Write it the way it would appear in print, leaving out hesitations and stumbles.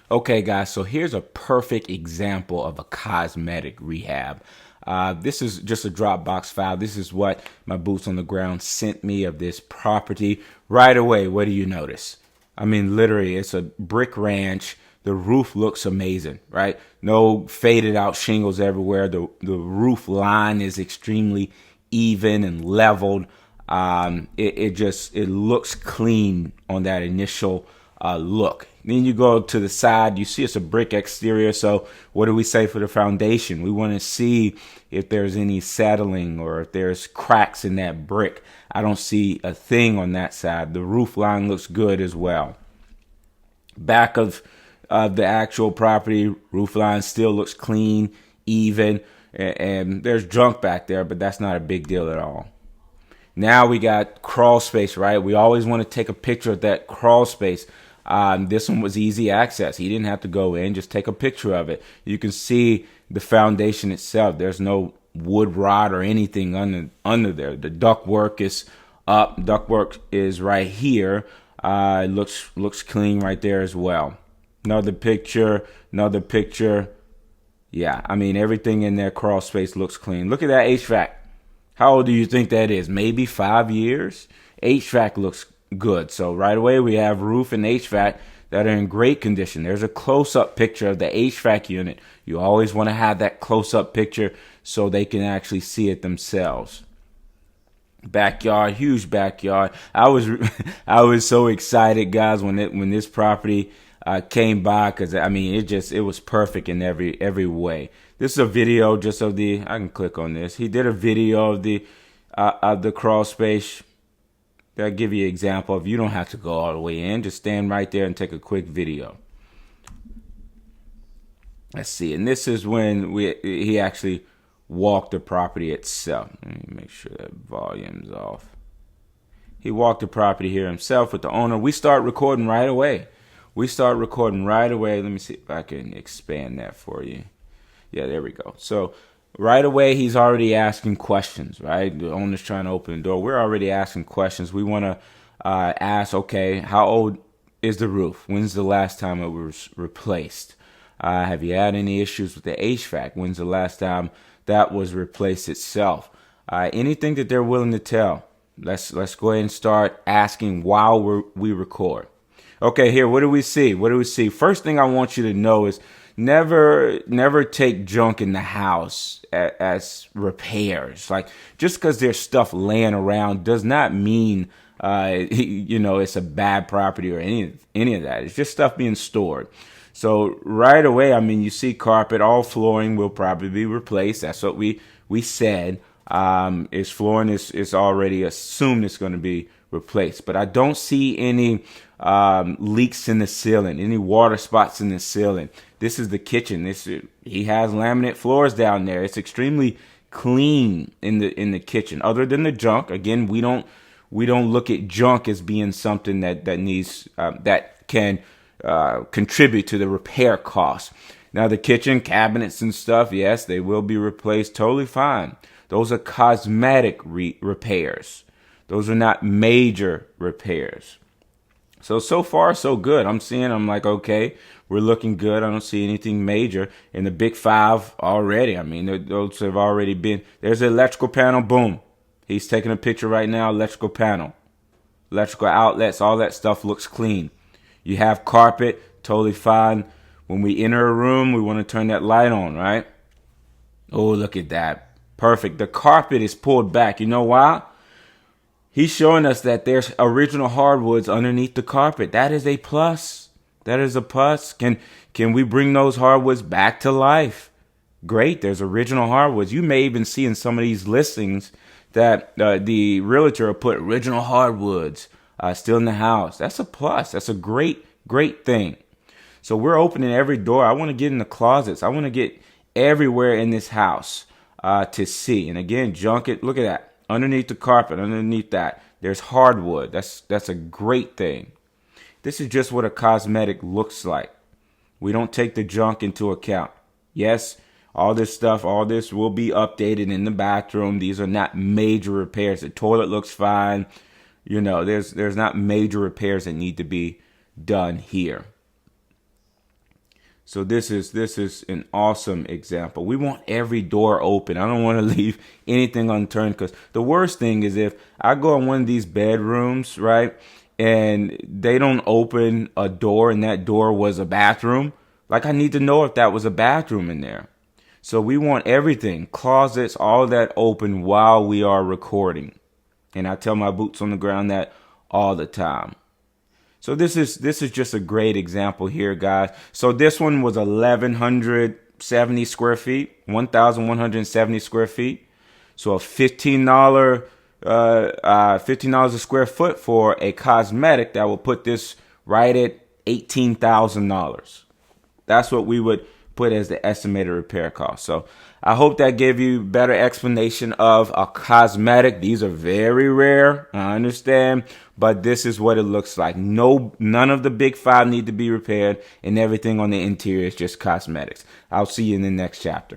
Okay, guys, so here's a perfect example of a cosmetic rehab. This is just a Dropbox file. This is what my boots on the ground sent me of this property. Right away, what do you notice? I mean, literally, it's a brick ranch. The roof looks amazing, right? No faded out shingles everywhere. The roof line is extremely even and leveled. It looks clean on that initial look. Then you go to the side, you see it's a brick exterior. So what do we say for the foundation? We want to see if there's any settling or if there's cracks in that brick. I don't see a thing on that side. The roof line looks good as well. Back of the actual property, roof line still looks clean, even, and there's junk back there, but that's not a big deal at all. Now we got crawl space, right? We always want to take a picture of that crawl space. This one was easy access. He didn't have to go in, just take a picture of it. You can see the foundation itself. There's no wood rot or anything under there. The ductwork is up. Ductwork is right here. It looks clean right there as well. Another picture. Yeah, I mean, everything in their crawl space looks clean. Look at that HVAC. How old do you think that is? Maybe 5 years? HVAC looks good. So right away we have roof and HVAC that are in great condition. There's a close-up picture of the HVAC unit. You always want to have that close-up picture so they can actually see it themselves. Backyard, huge backyard. I was I was so excited, guys, when this property came by, because I mean it was perfect in every way. This is a video just of the. I can click on this. He did a video of the crawl space. That'll give you an example of, you don't have to go all the way in. Just stand right there and take a quick video. Let's see. And this is when he actually walked the property itself. Let me make sure that volume's off. He walked the property here himself with the owner. We start recording right away. Let me see if I can expand that for you. Yeah, there we go. So right away, he's already asking questions, right? The owner's trying to open the door. We're already asking questions. We want to ask, okay, how old is the roof? When's the last time it was replaced? Have you had any issues with the HVAC? When's the last time that was replaced itself? Anything that they're willing to tell. Let's go ahead and start asking while we record. Okay, here, what do we see? First thing I want you to know is never take junk in the house as repairs. Like, just because there's stuff laying around does not mean it's a bad property or any of that. It's just stuff being stored. So right away, I mean, you see carpet, all flooring will probably be replaced. That's what we said. Is flooring is already assumed it's going to be replaced, but I don't see any leaks in the ceiling, any water spots in the ceiling. This is the kitchen. He has laminate floors down there. It's extremely clean in the kitchen. Other than the junk, again, we don't look at junk as being something that needs that can contribute to the repair cost. Now, the kitchen cabinets and stuff, yes, they will be replaced. Totally fine. Those are cosmetic repairs. Those are not major repairs. So far, so good. I'm like, okay, we're looking good. I don't see anything major in the big five already. I mean, those have already been. There's the electrical panel. Boom. He's taking a picture right now. Electrical panel. Electrical outlets. All that stuff looks clean. You have carpet. Totally fine. When we enter a room, we want to turn that light on, right? Oh, look at that. Perfect. The carpet is pulled back. You know why? He's showing us that there's original hardwoods underneath the carpet. That is a plus. That is a plus. Can we bring those hardwoods back to life? Great. There's original hardwoods. You may even see in some of these listings that the realtor will put original hardwoods still in the house. That's a plus. That's a great thing. So we're opening every door. I want to get in the closets. I want to get everywhere in this house to see. And again, junk it. Look at that. Underneath the carpet, underneath that, there's hardwood. That's a great thing. This is just what a cosmetic looks like. We don't take the junk into account. Yes, all this will be updated in the bathroom. These are not major repairs. The toilet looks fine. There's not major repairs that need to be done here. So this is an awesome example. We want every door open. I don't want to leave anything unturned, because the worst thing is if I go in one of these bedrooms, right, and they don't open a door and that door was a bathroom. Like, I need to know if that was a bathroom in there. So we want everything, closets, all that open while we are recording. And I tell my boots on the ground that all the time. So this is just a great example here, guys. So this one was 1,170 square feet, 1,170 square feet. So a $15 a square foot for a cosmetic that will put this right at $18,000. That's what we would put as the estimated repair cost. So I hope that gave you better explanation of a cosmetic. These are very rare, I understand, but this is what it looks like. None of the big five need to be repaired, and everything on the interior is just cosmetics. I'll see you in the next chapter.